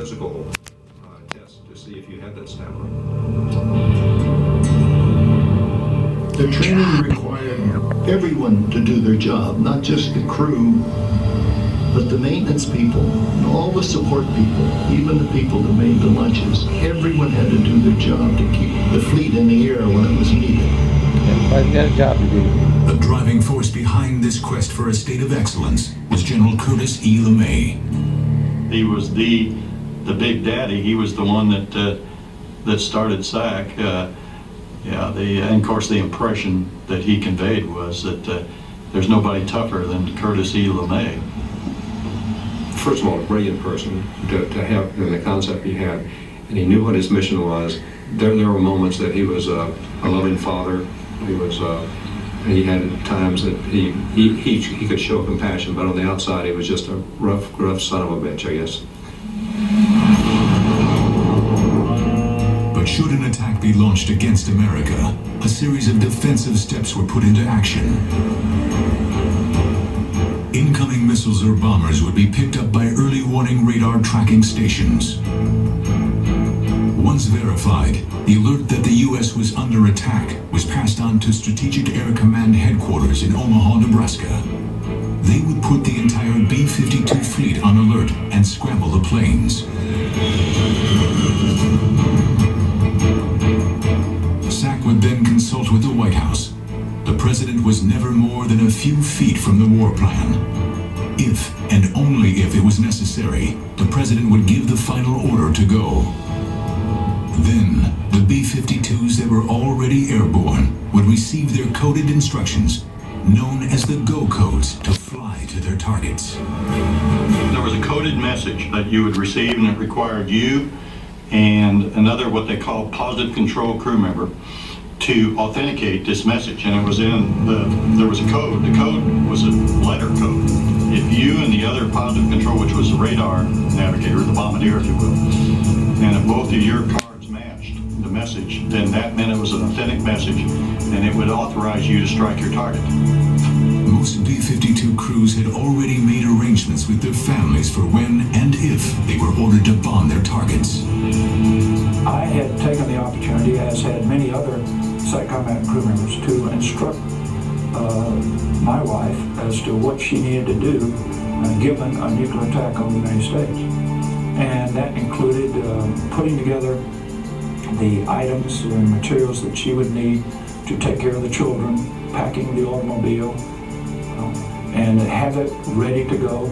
physical test to see if you had that stamina. The training required everyone to do their job, not just the crew, but the maintenance people, and all the support people, even the people that made the lunches. Everyone had to do their job to keep the fleet in the air when it was needed. Everybody's got a job to do. The driving force behind this quest for a state of excellence was General Curtis E. LeMay. He was the big daddy. He was the one that started SAC. And of course the impression that he conveyed was that there's nobody tougher than Curtis E. LeMay. First of all, a brilliant person to have, and the concept he had, and he knew what his mission was. There were moments that he was a loving father. He had times that he could show compassion, but on the outside he was just a rough son of a bitch, I guess. But should an attack be launched against America, a series of defensive steps were put into action. Incoming missiles or bombers would be picked up by early warning radar tracking stations. Once verified, the alert that the U.S. was under attack was passed on to Strategic Air Command headquarters in Omaha, Nebraska. They would put the entire B-52 fleet on alert and scramble the planes. SAC would then consult with the White House. The president was never more than a few feet from the war plan. If, and only if it was necessary, the president would give the final order to go. Then, the B-52s that were already airborne would receive their coded instructions, known as the GO codes, to fly to their targets. There was a coded message that you would receive, and it required you and another what they call positive control crew member to authenticate this message, and it was there was a code. The code was a letter code. If you and the other positive control, which was the radar navigator, the bombardier, if you will, and if both of your cards matched the message, then that meant it was an authentic message, and it would authorize you to strike your target. Most B-52 crews had already made arrangements with their families for when and if they were ordered to bomb their targets. I had taken the opportunity, as had many other SAC-COMBAT crew members, to instruct my wife as to what she needed to do given a nuclear attack on the United States. And that included putting together the items and materials that she would need to take care of the children, packing the automobile, and have it ready to go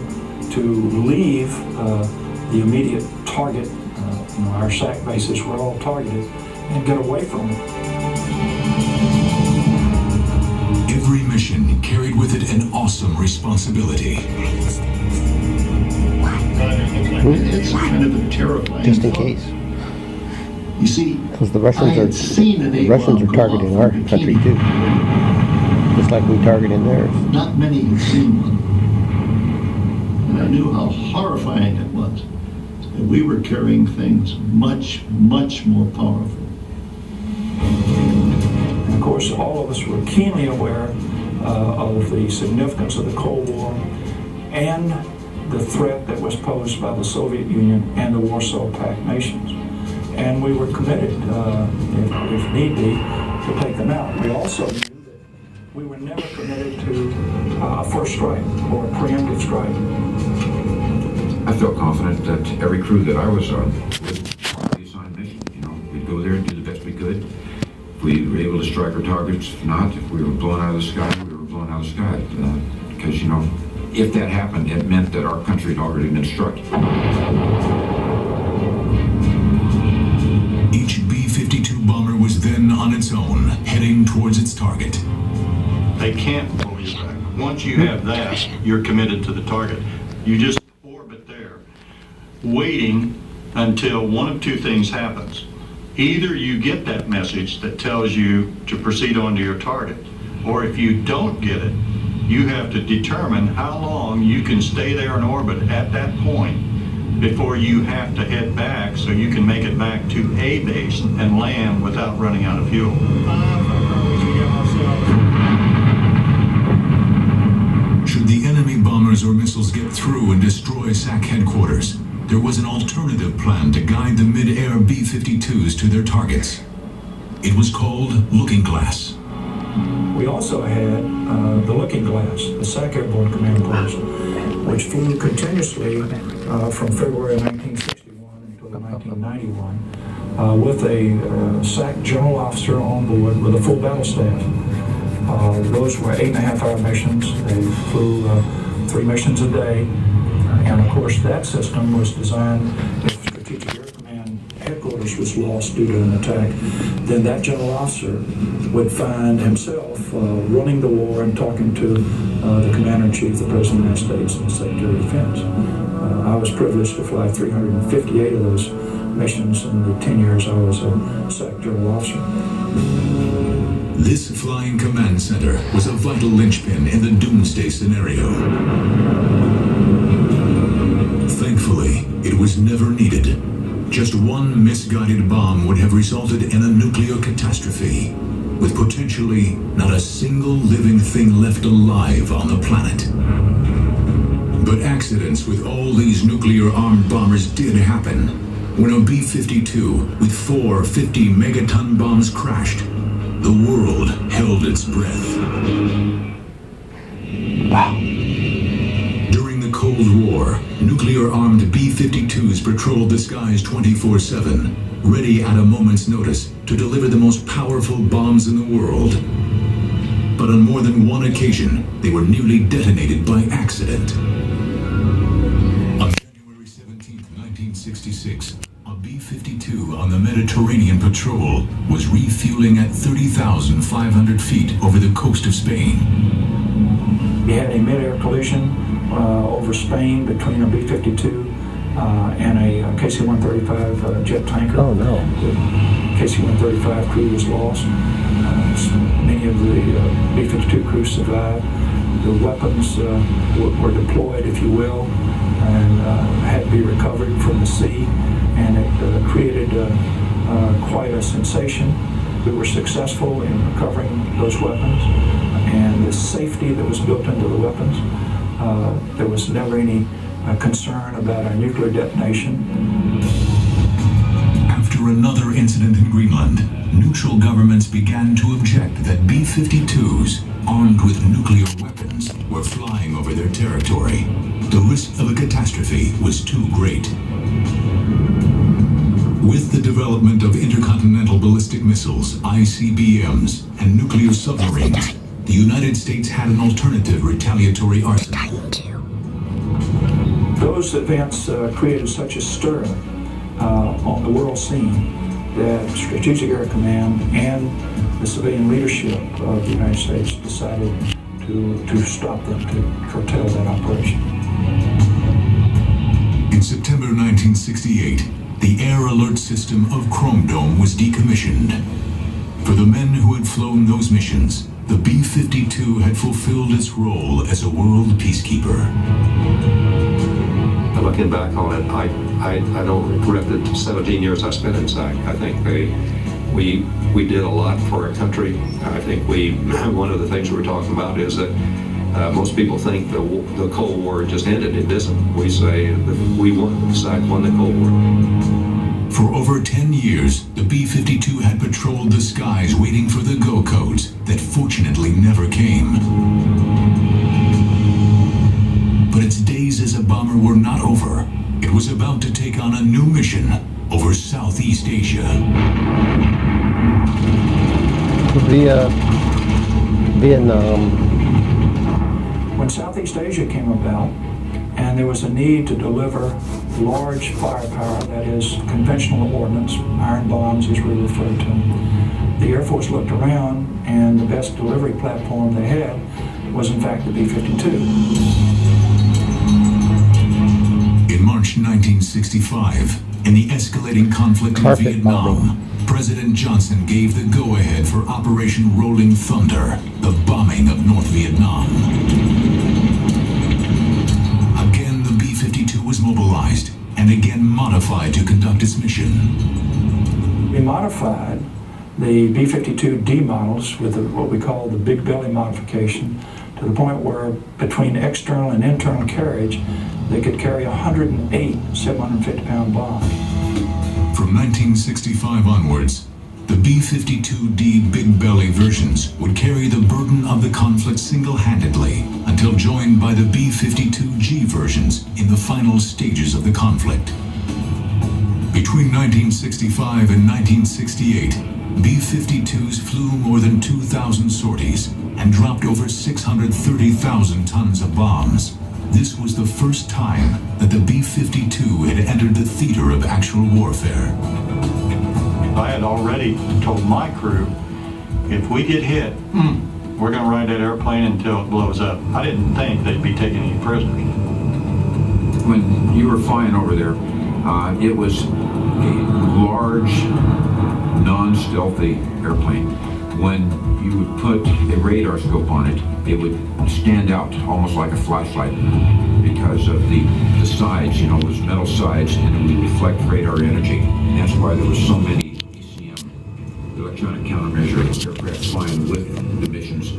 to leave the immediate target. Our SAC bases were all targeted, and get away from it. Every mission carried with it an awesome responsibility. It's kind of a terrifying Just in thought. case. You see, Because the I had Russians seen an are A-bomb go targeting off our on country bikini. too. Just like we targeted theirs. Not many had seen one. And I knew how horrifying it was. And we were carrying things much, much more powerful. And of course, all of us were keenly aware of the significance of the Cold War and the threat that was posed by the Soviet Union and the Warsaw Pact nations. And we were committed, if need be, to take them out. We also knew that we were never committed to a first strike or a preemptive strike. I felt confident that every crew that I was on would be assigned mission. We'd go there and do the best we could. If we were able to strike our targets, if not, if we were blown out of the sky, we were blown out of the sky. Because, if that happened, it meant that our country had already been struck. Each B-52 bomber was then on its own, heading towards its target. They can't pull you back. Once you have that, you're committed to the target. You just orbit there, waiting until one of two things happens. Either you get that message that tells you to proceed on to your target, or if you don't get it, you have to determine how long you can stay there in orbit at that point before you have to head back so you can make it back to a base and land without running out of fuel. Should the enemy bombers or missiles get through and destroy SAC headquarters, there was an alternative plan to guide the mid-air B-52s to their targets. It was called Looking Glass. We also had the Looking Glass, the SAC Airborne Command Post, which flew continuously from February of 1961 until 1991 with a SAC general officer on board with a full battle staff. Those were 8.5-hour missions. They flew 3 missions a day. And of course, that system was designed, if Strategic Air Command headquarters was lost due to an attack, then that general officer would find himself running the war and talking to the Commander-in-Chief, the President of the United States, and the Secretary of Defense. I was privileged to fly 358 of those missions in the 10 years I was a SAC general officer. This flying command center was a vital linchpin in the doomsday scenario. Thankfully, it was never needed. Just one misguided bomb would have resulted in a nuclear catastrophe, with potentially not a single living thing left alive on the planet. But accidents with all these nuclear-armed bombers did happen. When a B-52 with 4 50-megaton bombs crashed, the world held its breath. Wow. During the Cold War, nuclear-armed B-52s patrolled the skies 24/7, ready at a moment's notice to deliver the most powerful bombs in the world. But on more than one occasion, they were nearly detonated by accident. On January 17, 1966, a B-52 on the Mediterranean patrol was refueling at 30,500 feet over the coast of Spain. We had a mid-air collision over Spain between a B-52 and a KC-135 jet tanker. Oh, no. The KC-135 crew was lost. Many of the B-52 crew survived. The weapons were deployed, if you will, and had to be recovered from the sea, and it created quite a sensation. We were successful in recovering those weapons, and the safety that was built into the weapons. There was never any concern about a nuclear detonation. After another incident in Greenland, neutral governments began to object that B-52s, armed with nuclear weapons, were flying over their territory. The risk of a catastrophe was too great. With the development of intercontinental ballistic missiles, ICBMs, and nuclear submarines, the United States had an alternative retaliatory arsenal. Those events created such a stir on the world scene that Strategic Air Command and the civilian leadership of the United States decided to stop them, to curtail that operation. In September 1968, the air alert system of Chrome Dome was decommissioned. For the men who had flown those missions, the B-52 had fulfilled its role as a world peacekeeper. Looking back on it, I don't regret the 17 years I spent in SAC. I think we did a lot for our country. I think one of the things we were talking about is that most people think the Cold War just ended. It doesn't. We say that we won. SAC won the Cold War. For over 10 years, the B-52 had patrolled the skies waiting for the go codes that fortunately never came. But its days as a bomber were not over. It was about to take on a new mission over Southeast Asia. Vietnam. When Southeast Asia came about, and there was a need to deliver large firepower, that is, conventional ordnance, iron bombs as we refer to them, the Air Force looked around, and the best delivery platform they had was, in fact, the B-52. In March 1965, in the escalating conflict in Carpet Vietnam, bombing. President Johnson gave the go-ahead for Operation Rolling Thunder, the bombing of North Vietnam. Again, the B-52 was mobilized and again modified to conduct its mission. We modified the B-52 D models with what we call the big belly modification to the point where between external and internal carriage They could carry 108 750-pound bombs. From 1965 onwards, the B-52D Big Belly versions would carry the burden of the conflict single-handedly until joined by the B-52G versions in the final stages of the conflict. Between 1965 and 1968, B-52s flew more than 2,000 sorties and dropped over 630,000 tons of bombs. This was the first time that the B-52 had entered the theater of actual warfare. I had already told my crew, if we get hit, we're going to ride that airplane until it blows up. I didn't think they'd be taking any prisoners. When you were flying over there, it was a large, non-stealthy airplane. When you would put a radar scope on it, it would stand out almost like a flashlight because of the sides, you know, those metal sides, and it would reflect radar energy. And that's why there was so many ECM, electronic countermeasure aircraft flying with the missions,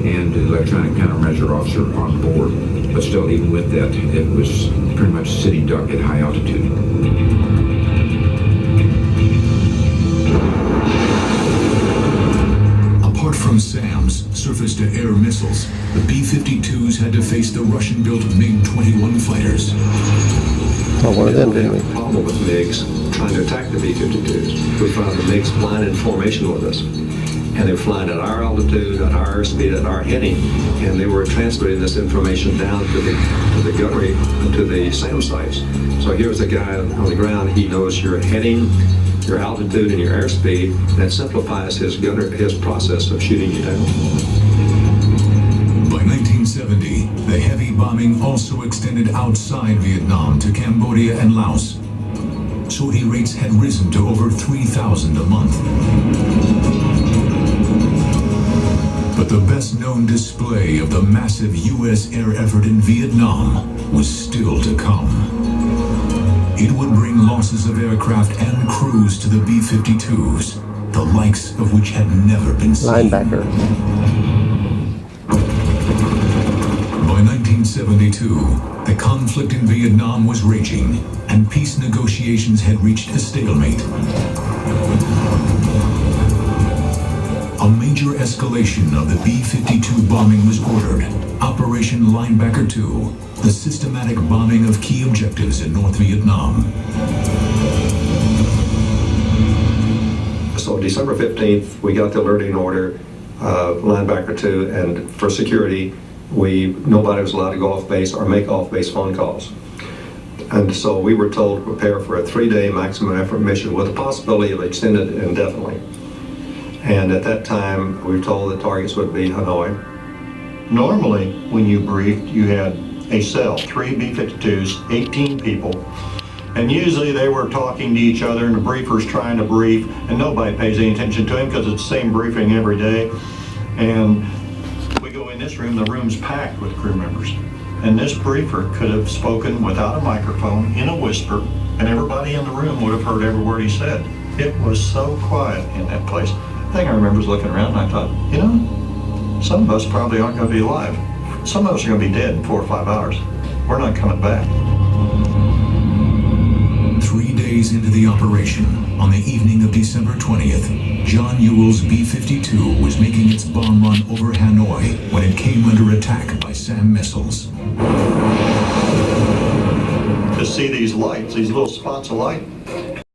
and the electronic countermeasure officer on board. But still, even with that, it was pretty much sitting duck at high altitude. Apart from SAMs, surface-to-air missiles, the B-52s had to face the Russian-built MiG-21 fighters. Oh, one of them, We didn't had we? a problem with MiGs trying to attack the B-52s. We found the MiGs flying in formation with us. And they were flying at our altitude, at our airspeed, at our heading, and they were transmitting this information down to the gunnery, to the SAM sites. So here's a guy on the ground, he knows your heading, your altitude, and your airspeed. That simplifies his process of shooting you down. By 1970, the heavy bombing also extended outside Vietnam to Cambodia and Laos. Sortie rates had risen to over 3,000 a month. But the best-known display of the massive U.S. air effort in Vietnam was still to come. It would bring losses of aircraft and crews to the B-52s, the likes of which had never been seen. Linebacker. By 1972, the conflict in Vietnam was raging, and peace negotiations had reached a stalemate. A major escalation of the B-52 bombing was ordered. Operation Linebacker 2, the systematic bombing of key objectives in North Vietnam. So December 15th, we got the alerting order, Linebacker 2, and for security, nobody was allowed to go off base or make off-base phone calls. And so we were told to prepare for a 3-day maximum effort mission with the possibility of extended indefinitely. And at that time, we were told the targets would be Hanoi. Normally, when you briefed, you had a cell, 3 B-52s, 18 people, and usually they were talking to each other and the briefer's trying to brief, and nobody pays any attention to him because it's the same briefing every day. And we go in this room, the room's packed with crew members. And this briefer could have spoken without a microphone, in a whisper, and everybody in the room would have heard every word he said. It was so quiet in that place. The thing I remember was looking around and I thought, you know, some of us probably aren't going to be alive. Some of us are going to be dead in 4 or 5 hours. We're not coming back. 3 days into the operation, on the evening of December 20th, John Ewell's B-52 was making its bomb run over Hanoi when it came under attack by SAM missiles. To see these lights, these little spots of light,